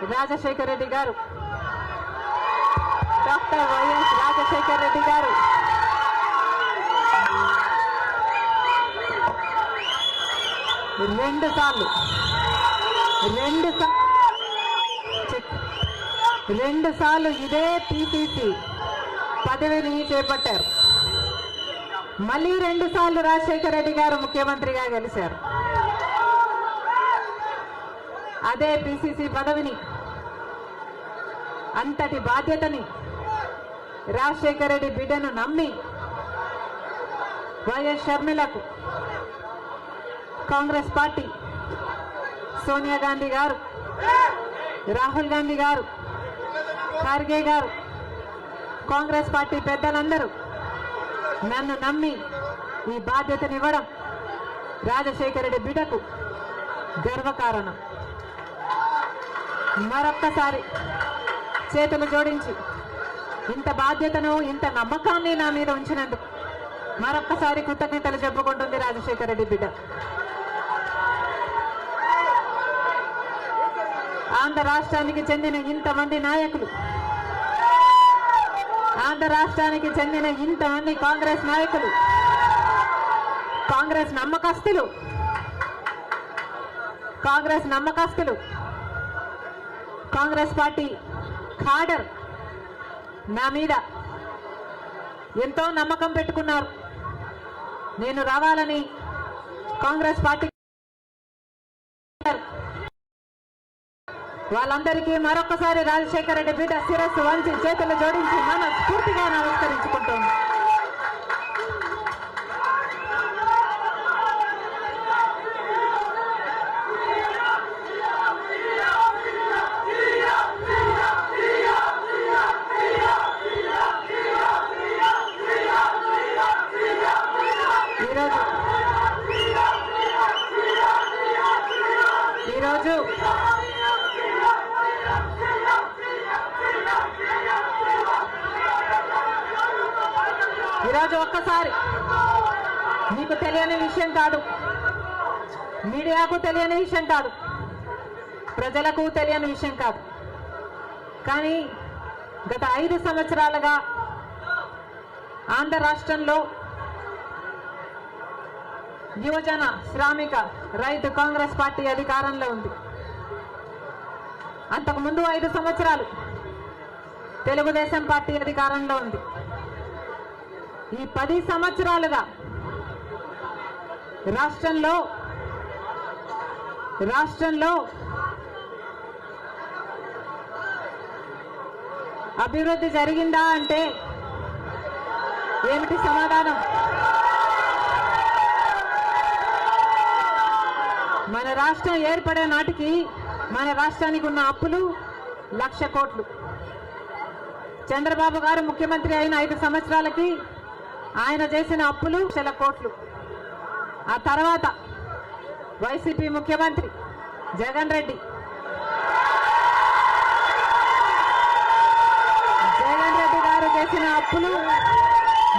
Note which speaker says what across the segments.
Speaker 1: రాజశేఖర రెడ్డి గారు, doctor YS Rajasekhara Reddy గారు రెండు సార్లు ఇదే పిసిసి పదవిని చేపట్టారు. మళ్ళీ 2 సార్లు రాజశేఖర రెడ్డి గారు ముఖ్యమంత్రిగా గెలిచారు. అదే పిసిసి పదవిని, అంతటి బాధ్యతని రాజశేఖర రెడ్డి బిడ్డను నమ్మి వైఎస్ షర్మిలకు కాంగ్రెస్ పార్టీ, సోనియా గాంధీ గారు, రాహుల్ గాంధీ గారు, ఖార్గే గారు, కాంగ్రెస్ పార్టీ పెద్దలందరూ నన్ను నమ్మి ఈ బాధ్యతనివ్వడం రాజశేఖర రెడ్డి బిడ్డకు గర్వకారణం. మరొక్కసారి చేతులు జోడించి ఇంత బాధ్యతను, ఇంత నమ్మకాన్ని నా మీద ఉంచినందుకు మరొక్కసారి కృతజ్ఞతలు చెప్పుకుంటుంది రాజశేఖర రెడ్డి బిడ్డ. ఆంధ్ర రాష్ట్రానికి చెందిన ఇంతమంది నాయకులు, ఆంధ్ర రాష్ట్రానికి చెందిన ఇంతమంది కాంగ్రెస్ నాయకులు, కాంగ్రెస్ నమ్మకస్తులు, కాంగ్రెస్ పార్టీ ఖాడర్ నా మీద ఎంతో నమ్మకం పెట్టుకున్నారు. నేను రావాలని కాంగ్రెస్ పార్టీ వాళ్ళందరికీ మరొకసారి రాజశేఖర రెడ్డి బిడ్డ శిరస్సు వంచి చేతులు జోడించి మనస్ఫూర్తిగా నమస్కరించుకుంటోంది. ఈరోజు ఒక్కసారి మీకు తెలియని విషయం కాదు, మీడియాకు తెలియని విషయం కాదు, ప్రజలకు తెలియని విషయం కాదు. కానీ గత 5 సంవత్సరాలుగా ఆంధ్ర రాష్ట్రంలో యువజన శ్రామిక రైతు కాంగ్రెస్ పార్టీ అధికారంలో ఉంది. అంతకుముందు 5 సంవత్సరాలు తెలుగుదేశం పార్టీ అధికారంలో ఉంది. ఈ 10 సంవత్సరాలుగా రాష్ట్రంలో అభివృద్ధి జరిగిందా అంటే ఏమిటి సమాధానం? మన రాష్ట్రం ఏర్పడే నాటికి మన రాష్ట్రానికి ఉన్న అప్పులు 1,00,000 కోట్లు. చంద్రబాబు గారు ముఖ్యమంత్రి అయిన 5 సంవత్సరాలకి ఆయన చేసిన అప్పులు 1,00,000 కోట్లు. ఆ తర్వాత వైసీపీ ముఖ్యమంత్రి జగన్ రెడ్డి గారు చేసిన అప్పులు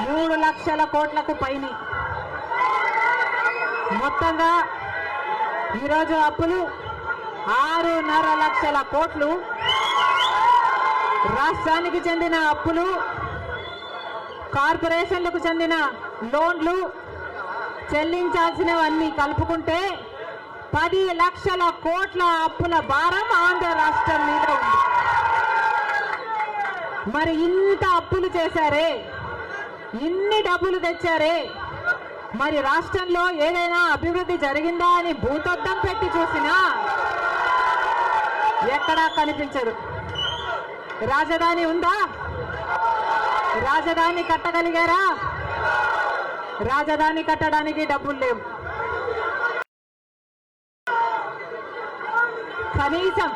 Speaker 1: 3,00,000 కోట్లకు పైన. మొత్తంగా ఈరోజు అప్పులు 6.5 లక్షల కోట్లు. రాష్ట్రానికి చెందిన అప్పులు, కార్పొరేషన్లకు చెందిన లోన్లు చెల్లించాల్సినవన్నీ కలుపుకుంటే 10 లక్షల కోట్ల అప్పుల భారం ఆంధ్ర రాష్ట్రం మీద ఉంది. మరి ఇంత అప్పులు చేశారే, ఇన్ని డబ్బులు తెచ్చారే, మరి రాష్ట్రంలో ఏదైనా అభివృద్ధి జరిగిందా అని భూతద్దం పెట్టి చూసినా ఎక్కడా కనిపించదు. రాజధాని ఉందా? రాజధాని కట్టగలిగారా? రాజధాని కట్టడానికి డబ్బులు లేవు. కనీసం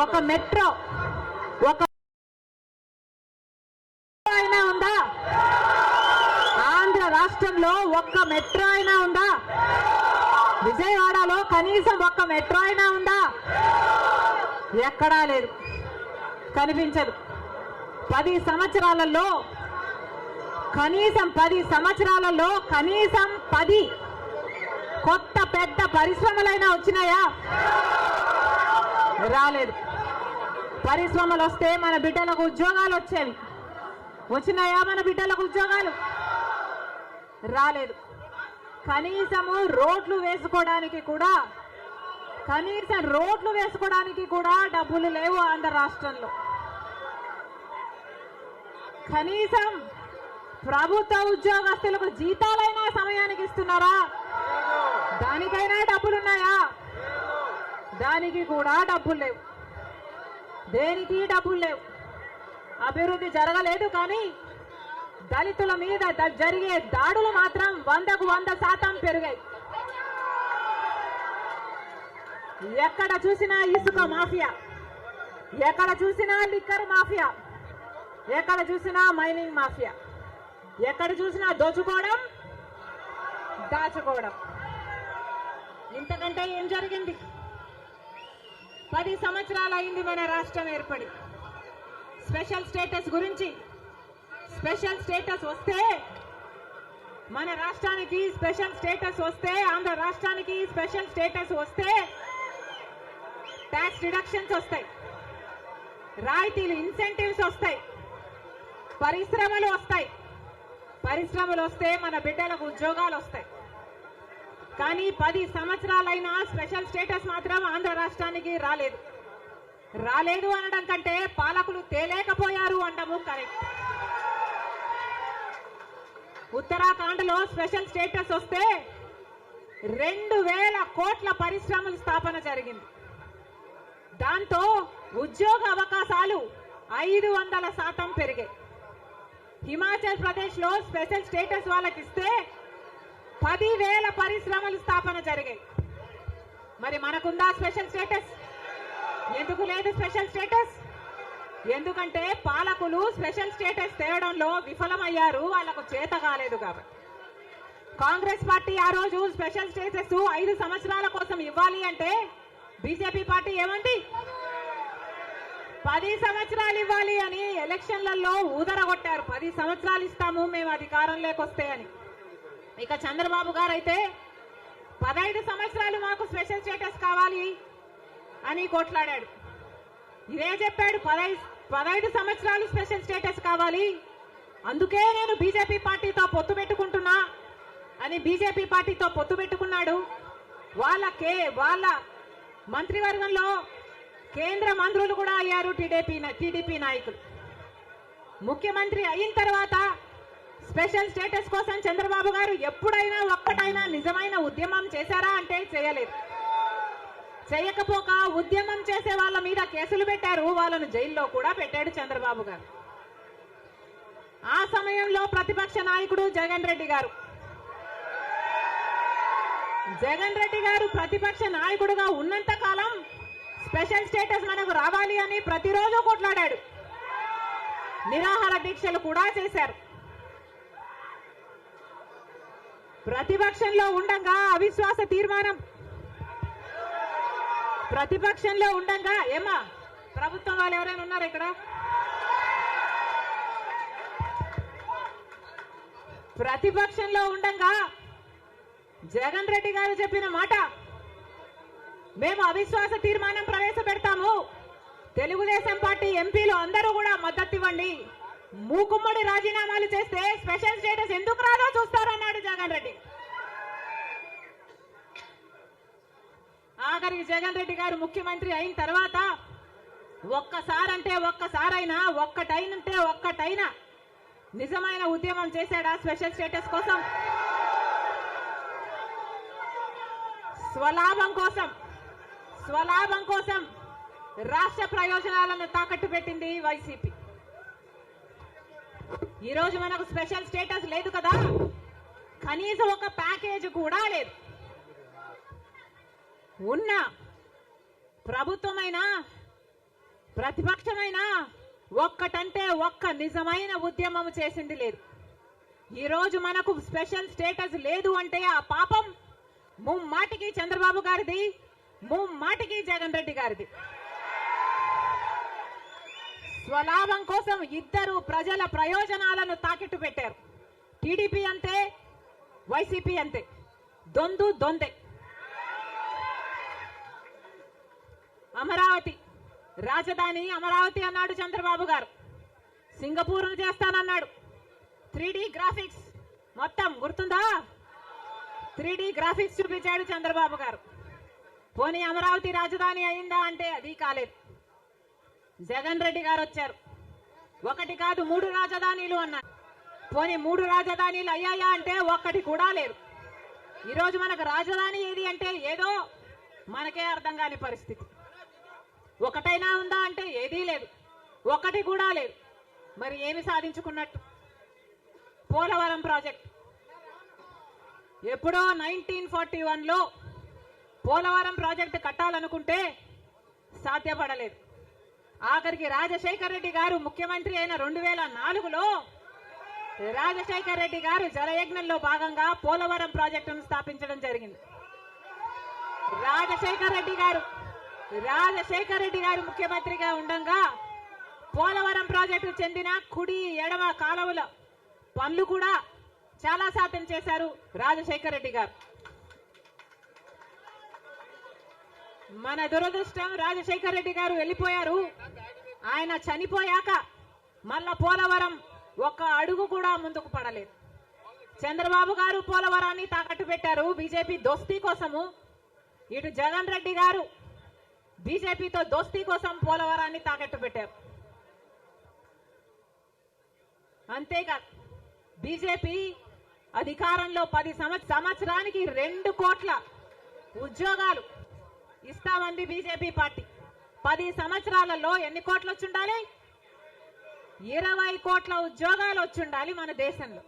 Speaker 1: ఒక మెట్రో అయినా ఉందా? ఆంధ్ర రాష్ట్రంలో ఒక్క మెట్రో అయినా ఉందా? విజయవాడలో కనీసం ఒక్క మెట్రో అయినా ఉందా? ఎక్కడా లేదు, కనిపించదు. 10 సంవత్సరాలలో కనీసం 10 కొత్త పెద్ద పరిశ్రమలైనా వచ్చినాయా? రాలేదు. పరిశ్రమలు వస్తే మన బిడ్డలకు ఉద్యోగాలు వచ్చేవి. వచ్చినాయా మన బిడ్డలకు ఉద్యోగాలు? రాలేదు. కనీసము రోడ్లు వేసుకోవడానికి కూడా డబ్బులు లేవు ఆంధ్ర రాష్ట్రంలో. కనీసం ప్రభుత్వ ఉద్యోగస్తులకు జీతాలైనా సమయానికి ఇస్తున్నారా? దానికైనా డబ్బులున్నాయా? దానికి కూడా డబ్బులు లేవు. దేనికి డబ్బులు లేవు. అభివృద్ధి జరగలేదు. కానీ దళితుల మీద జరిగే దాడులు మాత్రం 100కు 100% పెరిగాయి. ఎక్కడ చూసినా ఇసుక మాఫియా, ఎక్కడ చూసినా లిక్కర్ మాఫియా, ఎక్కడ చూసినా మైనింగ్ మాఫియా, ఎక్కడ చూసినా దోచుకోవడం, దాచుకోవడం. ఇంతకంటే ఏం జరిగింది? 10 సంవత్సరాలు అయింది మన రాష్ట్రం ఏర్పడి. స్పెషల్ స్టేటస్ గురించి, స్పెషల్ స్టేటస్ వస్తే మన రాష్ట్రానికి స్పెషల్ స్టేటస్ వస్తే, ఆంధ్ర రాష్ట్రానికి స్పెషల్ స్టేటస్ వస్తే ట్యాక్స్ డిడక్షన్స్ వస్తాయి, రాయితీలు ఇన్సెంటివ్స్ వస్తాయి, పరిశ్రమలు వస్తాయి. పరిశ్రమలు వస్తే మన బిడ్డలకు ఉద్యోగాలు వస్తాయి. కానీ 10 సంవత్సరాలైనా స్పెషల్ స్టేటస్ మాత్రం ఆంధ్ర రాష్ట్రానికి రాలేదు. రాలేదు అనడం కంటే పాలకులు తేలేకపోయారు అనడము కరెక్ట్. ఉత్తరాఖండ్లో స్పెషల్ స్టేటస్ వస్తే 2000 కోట్ల పరిశ్రమల స్థాపన జరిగింది. దాంతో ఉద్యోగ అవకాశాలు 500% పెరిగాయి. హిమాచల్ ప్రదేశ్ లో స్పెషల్ స్టేటస్ వాళ్ళకి ఇస్తే 10,000 పరిశ్రమల స్థాపన జరిగాయి. మరి మనకుందా స్పెషల్ స్టేటస్? ఎందుకు లేదు స్పెషల్ స్టేటస్? ఎందుకంటే పాలకులు స్పెషల్ స్టేటస్ తేవడంలో విఫలమయ్యారు, వాళ్లకు చేత కాలేదు. కాబట్టి కాంగ్రెస్ పార్టీ ఆ రోజు స్పెషల్ స్టేటస్ 5 సంవత్సరాల కోసం ఇవ్వాలి అంటే బీజేపీ పార్టీ ఏమంది? 10 సంవత్సరాలు ఇవ్వాలి అని ఎలక్షన్లలో ఊదరగొట్టారు. 10 సంవత్సరాలు ఇస్తాము మేము అధికారంలోకి వస్తే అని. ఇక చంద్రబాబు గారు అయితే 15 సంవత్సరాలు మాకు స్పెషల్ స్టేటస్ కావాలి అని కొట్లాడాడు. ఇదే చెప్పాడు, 15 సంవత్సరాలు స్పెషల్ స్టేటస్ కావాలి, అందుకే నేను బీజేపీ పార్టీతో పొత్తు పెట్టుకుంటున్నా అని బీజేపీ పార్టీతో పొత్తు పెట్టుకున్నాడు. వాళ్ళ మంత్రివర్గంలో కేంద్ర మంత్రులు కూడా అయ్యారు టీడీపీ నాయకులు. ముఖ్యమంత్రి అయిన తర్వాత స్పెషల్ స్టేటస్ కోసం చంద్రబాబు గారు ఎప్పుడైనా ఒక్కటైనా నిజమైన ఉద్యమం చేశారా అంటే చేయలేదు. చేయకపోక ఉద్యమం చేసే వాళ్ళ మీద కేసులు పెట్టారు, వాళ్ళను జైల్లో కూడా పెట్టాడు చంద్రబాబు గారు. ఆ సమయంలో ప్రతిపక్ష నాయకుడు జగన్ రెడ్డి గారు ప్రతిపక్ష నాయకుడుగా ఉన్నంత కాలం స్పెషల్ స్టేటస్ మనకు రావాలి అని ప్రతిరోజు కొట్లాడాడు. నిరాహార దీక్షలు కూడా చేశారు. ప్రతిపక్షంలో ఉండగా అవిశ్వాస తీర్మానం, ప్రతిపక్షంలో ఉండగా ఏమా ప్రభుత్వం వాళ్ళు ఎవరైనా ఉన్నారు ఇక్కడ? ప్రతిపక్షంలో ఉండగా జగన్ రెడ్డి గారు చెప్పిన మాట, మేము అవిశ్వాస తీర్మానం ప్రవేశపెడతాము, తెలుగుదేశం పార్టీ ఎంపీలు అందరూ కూడా మద్దతు ఇవ్వండి, మూకుమ్మడి రాజీనామాలు చేస్తే స్పెషల్ స్టేటస్ ఎందుకు రాదో చూస్తారన్నాడు జగన్ రెడ్డి. ఆఖరికి జగన్ రెడ్డి గారు ముఖ్యమంత్రి అయిన తర్వాత ఒక్కటైనా నిజమైన ఉద్యమం చేశాడా స్పెషల్ స్టేటస్ కోసం? స్వలాభం కోసం రాష్ట్ర ప్రయోజనాలను తాకట్టు పెట్టింది వైసీపీ. ఈరోజు మనకు స్పెషల్ స్టేటస్ లేదు కదా, కనీసం ఒక ప్యాకేజ్ కూడా లేదు. ఉన్న ప్రభుత్వమైనా ప్రతిపక్షమైనా ఒక్కటంటే ఒక్క నిజమైన ఉద్యమం చేసింది లేదు. ఈరోజు మనకు స్పెషల్ స్టేటస్ లేదు అంటే ఆ పాపం ముమ్మాటికి చంద్రబాబు గారిది, ముమ్మాటికి జగన్ రెడ్డి గారిది. స్వలాభం కోసం ఇద్దరు ప్రజల ప్రయోజనాలను తాకిట్టు పెట్టారు. టీడీపీ అంతే, వైసీపీ అంతే, దొందే. అమరావతి రాజధాని అమరావతి అన్నాడు చంద్రబాబు గారు. సింగపూర్ను చేస్తానన్నాడు. 3D గ్రాఫిక్స్ మొత్తం గుర్తుందా? 3D గ్రాఫిక్స్ చూపించాడు చంద్రబాబు గారు. పోనీ అమరావతి రాజధాని అయిందా అంటే అది కాలేదు. జగన్ రెడ్డి గారు వచ్చారు. ఒకటి కాదు 3 రాజధానిలు అన్నారు. పోనీ 3 రాజధానిలు అయ్యాయా అంటే ఒక్కటి కూడా లేదు. ఈరోజు మనకు రాజధాని ఏది అంటే ఏదో మనకే అర్థం కాని పరిస్థితి. ఒకటైనా ఉందా అంటే ఏదీ లేదు, ఒకటి కూడా లేదు. మరి ఏమి సాధించుకున్నట్టు? పోలవరం ప్రాజెక్ట్ ఎప్పుడో 1941లో పోలవరం ప్రాజెక్టు కట్టాలనుకుంటే సాధ్యపడలేదు. ఆఖరికి రాజశేఖర రెడ్డి గారు ముఖ్యమంత్రి అయిన 2004లో రాజశేఖర రెడ్డి గారు జలయజ్ఞంలో భాగంగా పోలవరం ప్రాజెక్టును స్థాపించడం జరిగింది. రాజశేఖర రెడ్డి గారు ముఖ్యమంత్రిగా ఉండగా పోలవరం ప్రాజెక్టు చెందిన కుడి ఎడమ కాలువల పనులు కూడా చాలా శాతం చేశారు రాజశేఖర రెడ్డి గారు. మన దురదృష్టం రాజశేఖర రెడ్డి గారు వెళ్ళిపోయారు. ఆయన చనిపోయాక మళ్ళా పోలవరం ఒక్క అడుగు కూడా ముందుకు పడలేదు. చంద్రబాబు గారు పోలవరాన్ని తాకట్టు పెట్టారు బీజేపీ దోస్తీ కోసము. ఇటు జగన్ రెడ్డి గారు బీజేపీతో దోస్తీ కోసం పోలవరాన్ని తాకట్టు పెట్టారు. అంతేకాదు బీజేపీ అధికారంలో 10 సంవత్సరానికి 2 కోట్ల ఉద్యోగాలు ఇస్తామంది బీజేపీ పార్టీ. 10 సంవత్సరాలలో ఎన్ని కోట్లు వచ్చుండాలి? 20 కోట్ల ఉద్యోగాలు వచ్చుండాలి మన దేశంలో.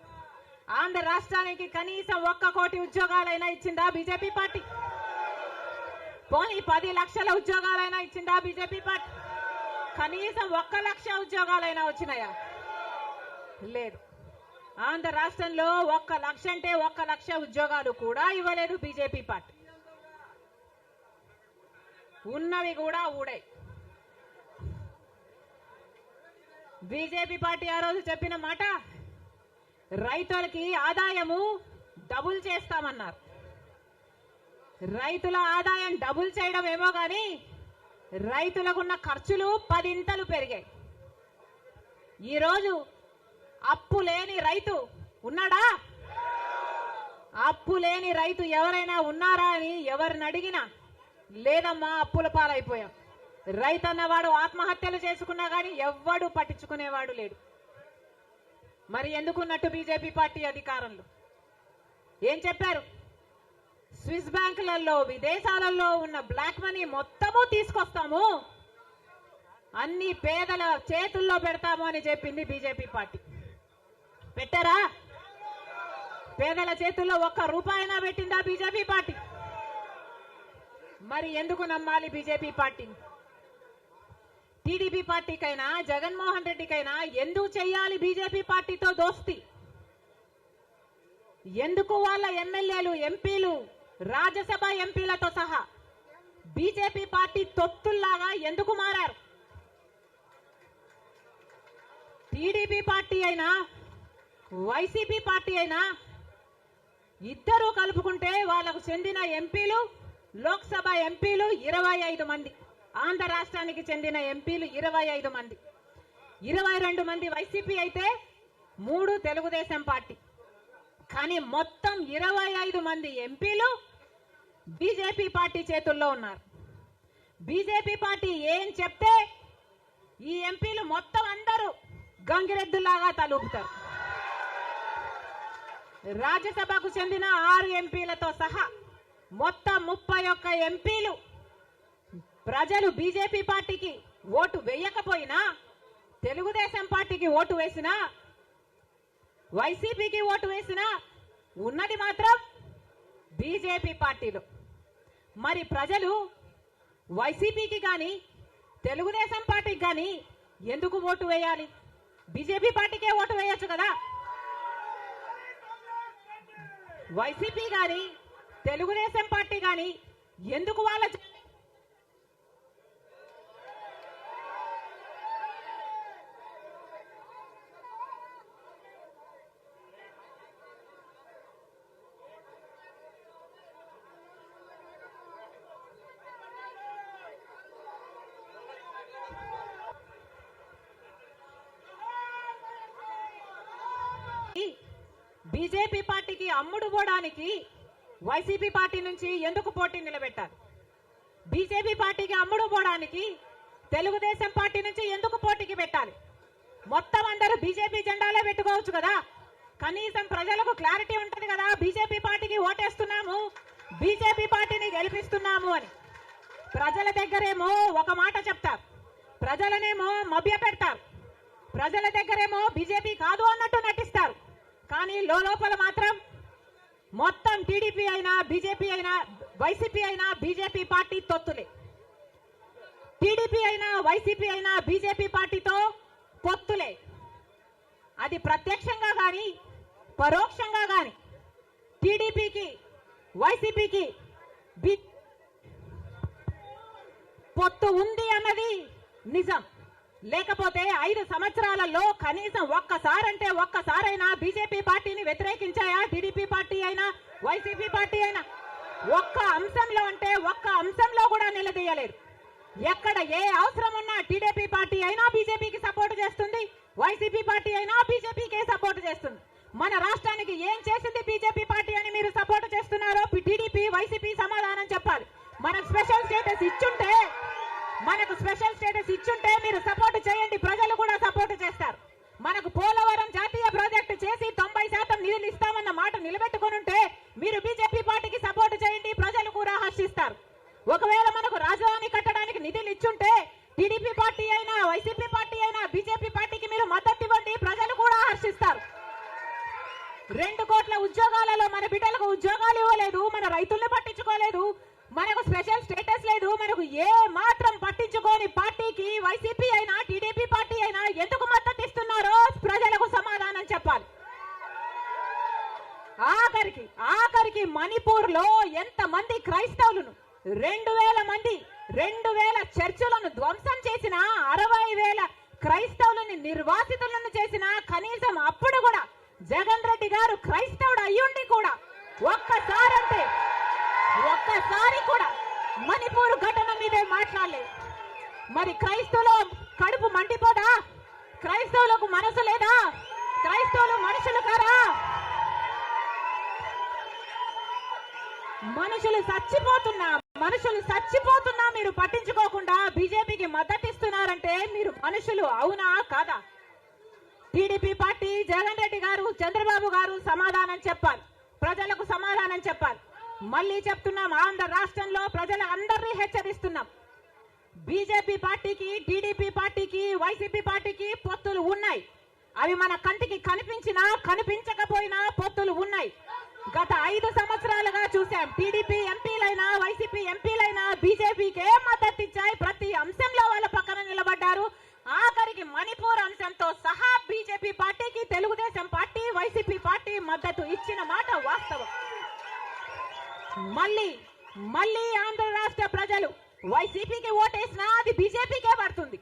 Speaker 1: ఆంధ్ర రాష్ట్రానికి కనీసం 1 కోటి ఉద్యోగాలైనా ఇచ్చిందా బీజేపీ పార్టీ? పోనీ 10 లక్షల ఉద్యోగాలైనా ఇచ్చిందా బీజేపీ పార్టీ? కనీసం 1 లక్ష ఉద్యోగాలైనా వచ్చినాయా? లేదు. ఆంధ్ర రాష్ట్రంలో 1 లక్ష అంటే 1 లక్ష ఉద్యోగాలు కూడా ఇవ్వలేదు బీజేపీ పార్టీ. ఉన్నవి కూడా ఊడాయి. బీజేపీ పార్టీ ఆ రోజు చెప్పిన మాట, రైతులకి ఆదాయము డబుల్ చేస్తామన్నారు. రైతుల ఆదాయం డబుల్ చేయడం ఏమో గాని రైతులకున్న ఖర్చులు 10 ఇంతలు పెరిగాయి. ఈరోజు అప్పు లేని రైతు ఉన్నాడా? అప్పు లేని రైతు ఎవరైనా ఉన్నారా అని ఎవరిని అడిగినా లేదమ్మా అప్పుల పాలైపోయాం. రైతు అన్నవాడు ఆత్మహత్యలు చేసుకున్నా గానీ ఎవ్వడు పట్టించుకునేవాడు లేడు. మరి ఎందుకున్నట్టు బీజేపీ పార్టీ అధికారంలో ఏం చెప్పారు? స్విస్ బ్యాంకులలో విదేశాలలో ఉన్న బ్లాక్ మనీ మొత్తము తీసుకొస్తాము, అన్ని పేదల చేతుల్లో పెడతాము అని చెప్పింది బీజేపీ పార్టీ. పెట్టారా? పేదల చేతుల్లో 1 రూపాయినా పెట్టిందా బీజేపీ పార్టీ? మరి ఎందుకు నమ్మాలి బీజేపీ పార్టీని? టీడీపీ పార్టీకైనా జగన్మోహన్ రెడ్డికైనా ఎందుకు చెయ్యాలి బీజేపీ పార్టీతో దోస్తి? ఎందుకు వాళ్ళ ఎమ్మెల్యేలు ఎంపీలు రాజ్యసభ ఎంపీలతో సహా బీజేపీ పార్టీ తొత్తుల్లాగా ఎందుకు మారారు? టీడీపీ పార్టీ అయినా వైసీపీ పార్టీ అయినా ఇద్దరూ కలుపుకుంటే వాళ్ళకు చెందిన ఎంపీలు లోక్సభ ఎంపీలు 25 మంది, ఆంధ్ర రాష్ట్రానికి చెందిన ఎంపీలు 25 మంది, 22 మంది వైసీపీ అయితే 3 తెలుగుదేశం పార్టీ. కానీ మొత్తం 25 మంది ఎంపీలు బీజేపీ పార్టీ చేతుల్లో ఉన్నారు. బీజేపీ పార్టీ ఏం చెప్తే ఈ ఎంపీలు మొత్తం అందరూ గంగిరెద్దులాగా తలూపుతారు. రాజ్యసభకు చెందిన 6 ఎంపీలతో సహా మొత్తం 31 ఎంపీలు ప్రజలు బీజేపీ పార్టీకి ఓటు వేయకపోయినా, తెలుగుదేశం పార్టీకి ఓటు వేసినా, వైసీపీకి ఓటు వేసినా ఉన్నది మాత్రం బీజేపీ పార్టీలో. మరి ప్రజలు వైసీపీకి కానీ తెలుగుదేశం పార్టీకి కానీ ఎందుకు ఓటు వేయాలి? బీజేపీ పార్టీకే ఓటు వేయొచ్చు కదా. వైసీపీ కానీ తెలుగుదేశం పార్టీ కానీ ఎందుకు వాళ్ళ బీజేపీ పార్టీకి అమ్ముడు పోవడానికి వైసీపీ పార్టీ నుంచి ఎందుకు పోటీ నిలబెట్టారు? బీజేపీ పార్టీకి అమ్ముడు పోవడానికి తెలుగుదేశం పార్టీ నుంచి ఎందుకు పోటీకి పెట్టాలి? మొత్తం అందరూ బీజేపీ జెండాలే పెట్టుకోవచ్చు కదా. కనీసం ప్రజలకు క్లారిటీ ఉంటది కదా, బీజేపీ పార్టీకి ఓటేస్తున్నాము, బీజేపీ పార్టీని గెలిపిస్తున్నాము అని. ప్రజల దగ్గరేమో ఒక మాట చెప్తారు, ప్రజలనేమో మభ్య పెడతారు, ప్రజల దగ్గరేమో బీజేపీ కాదు అన్నట్టు నటిస్తారు. కానీ లోపల మాత్రం మొత్తం టీడీపీ అయినా బీజేపీ అయినా వైసీపీ అయినా బీజేపీ పార్టీ తొత్తులే. టీడీపీ అయినా వైసీపీ అయినా బీజేపీ పార్టీతో పొత్తులే. అది ప్రత్యక్షంగా గాని పరోక్షంగా గాని టీడీపీకి వైసీపీకి పొత్తు ఉంది అన్నది నిజం. లేకపోతే 5 సంవత్సరాలలో కనీసం ఒక్కసారైనా బీజేపీ పార్టీని వ్యతిరేకించాయా? టీడీపీ పార్టీ అయినా వైసీపీ పార్టీ అయినా ఒక్క అంశంలో అంటే ఒక్క అంశంలో కూడా నిలదీయలేరు. ఎక్కడ ఏ అవసరం ఉన్నా టీడీపీ పార్టీ అయినా బీజేపీకి సపోర్ట్ చేస్తుంది, వైసీపీ పార్టీ అయినా బీజేపీకే సపోర్ట్ చేస్తుంది. మన రాష్ట్రానికి ఏం చేసింది బీజేపీ పార్టీ అని మీరు సపోర్ట్ చేస్తున్నారో టీడీపీ వైసీపీ సమాధానం చెప్పాలి. మనకు స్పెషల్ స్టేటస్ ఇచ్చుంటే మీరు సపోర్ట్ చేయండి, ప్రజలు కూడా సపోర్ట్ చేస్తారు. మనకు పోలవరం జాతీయ ప్రాజెక్టు చేసి 90% నిధులు ఇస్తామన్న మాట నిలబెట్టుకుని ఉంటే మీరు బీజేపీ పార్టీకి సపోర్ట్ చేయండి, ప్రజలు కూడా హర్షిస్తారు. ఒకవేళ మనకు రాజధాని కట్టడానికి నిధులు ఇచ్చుంటే టీడీపీ పార్టీ అయినా వైసీపీ పార్టీ అయినా బీజేపీ పార్టీకి మీరు మద్దతు ఇవ్వండి, ప్రజలు కూడా హర్షిస్తారు. 2 కోట్ల ఉద్యోగాలలో మన బిడ్డలకు ఉద్యోగాలు ఇవ్వలేదు, మన రైతుల్ని పట్టించుకోలేదు, మనకు స్పెషల్ స్టేటస్ లేదు, మనకు ఏ మాత్రం పట్టించుకోని పార్టీకి వైసీపీ అయినా టీడీపీ పార్టీ అయినా ఎందుకు మద్దతు ఇస్తున్నారో ప్రజలకు సమాధానం చెప్పాలి. ఆఖరికి మణిపూర్ లో ఎంతమంది క్రైస్తవులను 2000 చర్చిలను ధ్వంసం చేసిన 60,000 క్రైస్తవులని నిర్వాసితులను చేసిన కనీసం అప్పుడు కూడా జగన్ రెడ్డి గారు క్రైస్తవుడు అయ్యుండి కూడా ఒక్కసారి కూడా మణిపూర్ ఘటన మీదే మాట్లాడలేదు. మరి క్రైస్తవుల కడుపు మండిపోదా? క్రైస్తవులకు మనసు లేదా? క్రైస్తవులు మనుషులు కారా? మనుషులు చచ్చిపోతున్నా మీరు పట్టించుకోకుండా బీజేపీకి మద్దతు ఇస్తున్నారంటే మీరు మనుషులు అవునా కాదా? టీడీపీ పార్టీ జగన్ రెడ్డి గారు చంద్రబాబు గారు సమాధానం చెప్పాలి, ప్రజలకు సమాధానం చెప్పాలి. మళ్ళీ చెప్తున్నాం, ఆంధ్ర రాష్ట్రంలో ప్రజల అందరినీ హెచ్చరిస్తున్నాం. బీజేపీ పార్టీకి టీడీపీ పార్టీకి వైసీపీ పార్టీకి పొత్తులు ఉన్నాయి. అవి మన కంటికి కనిపించినా కనిపించకపోయినా పొత్తులు ఉన్నాయి. గత 5 సంవత్సరాలుగా చూసాం. టీడీపీ ఎంపీలైనా వైసీపీ ఎంపీలైనా బీజేపీకే మద్దతు ఇచ్చాయి, ప్రతి అంశంలో వాళ్ళ పక్కన నిలబడ్డారు. ఆఖరికి మణిపూర్ అంశంతో సహా బీజేపీ పార్టీకి తెలుగుదేశం పార్టీ వైసీపీ పార్టీ మద్దతు ఇచ్చిన మాట వాస్తవం. మళ్ళీ ఆంధ్ర రాష్ట్ర ప్రజలు వైసీపీకి ఓటేసినా అది బీజేపీకే పడుతుంది,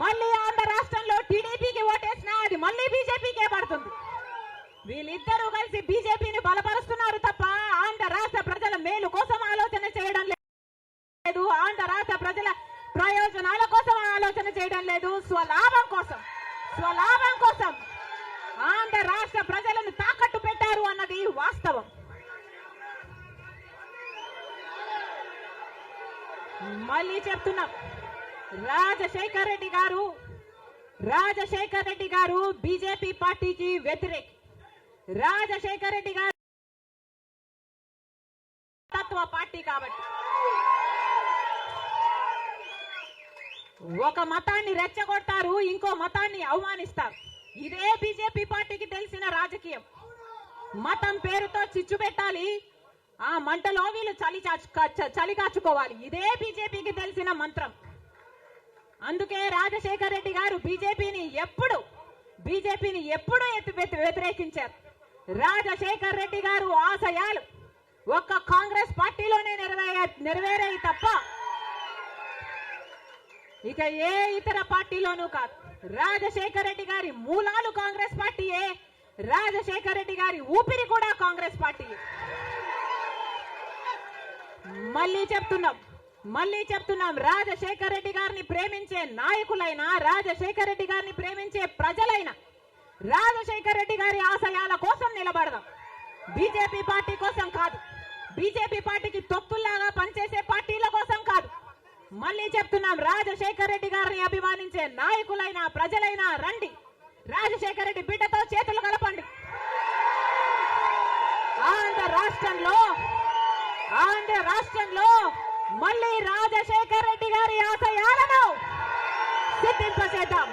Speaker 1: మళ్ళీ ఆంధ్ర రాష్ట్రంలో టీడీపీకి ఓటేసినా అది మళ్ళీ బీజేపీకే పడుతుంది. వీళ్ళిద్దరూ కలిసి బీజేపీని బలపరుస్తున్నారు తప్ప ఆంధ్ర రాష్ట్ర ప్రజల మేలు కోసం ఆలోచన చేయడం లేదు, ఆంధ్ర రాష్ట్ర ప్రజల ప్రయోజనాల కోసం ఆలోచన చేయడం లేదు. స్వలాభం కోసం ఆంధ్ర రాష్ట్ర ప్రజలను తాకట్టు పెట్టారు అన్నది వాస్తవం. మళ్ళీ చెప్తున్నాం, రాజశేఖర్ రెడ్డి గారు బీజేపీ పార్టీకి వ్యతిరేకి. రాజశేఖర్ రెడ్డి గారు తత్వ పార్టీ కాబట్టి ఒక మతాన్ని రెచ్చగొడతారు, ఇంకో మతాన్ని అవమానిస్తారు. ఇదే బీజేపీ పార్టీకి తెలిసిన రాజకీయం. మతం పేరుతో చిచ్చు పెట్టాలి, ఆ మంటలో వీళ్ళు చలి కాచుకోవాలి. ఇదే బీజేపీకి తెలిసిన మంత్రం. అందుకే రాజశేఖర్ రెడ్డి గారు బీజేపీని ఎప్పుడు వ్యతిరేకించారు. రాజశేఖర్ రెడ్డి గారు ఆశయాలు ఒక్క కాంగ్రెస్ పార్టీలోనే నెరవేరాయి తప్ప ఇక ఏ ఇతర పార్టీలోనూ కాదు. రాజశేఖర్ రెడ్డి గారి మూలాలు కాంగ్రెస్ పార్టీయే, రాజశేఖర్ రెడ్డి గారి ఊపిరి కూడా కాంగ్రెస్ పార్టీయే. మళ్ళీ చెప్తున్నాం, రాజశేఖర్ రెడ్డి గారిని ప్రేమించే నాయకులైనా రాజశేఖర్ రెడ్డి గారిని ప్రేమించే ప్రజలైనా రాజశేఖర్ రెడ్డి గారి ఆశయాల కోసం నిలబడదాం. బీజేపీ పార్టీ కోసం కాదు, బీజేపీ పార్టీకి తొత్తుల్లాగా పనిచేసే పార్టీల కోసం కాదు. మళ్ళీ చెప్తున్నాం, రాజశేఖర్ రెడ్డి గారిని అభిమానించే నాయకులైన ప్రజలైనా రండి, రాజశేఖర్ రెడ్డి బిడ్డతో చేతులు కలపండి. ఆంధ్ర రాష్ట్రంలో మళ్ళీ రాజశేఖర్ రెడ్డి గారి ఆశయాలను సిద్ధింపచేద్దాం.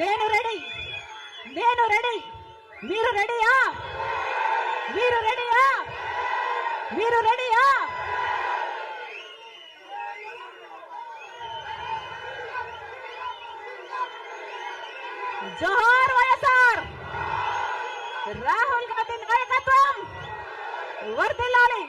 Speaker 1: నేను రెడీ. మీరు రెడీయా? జోహార్ వైఎస్ఆర్. రాహుల్ గాంధీ నాయకత్వం వర్ధిల్లాలి.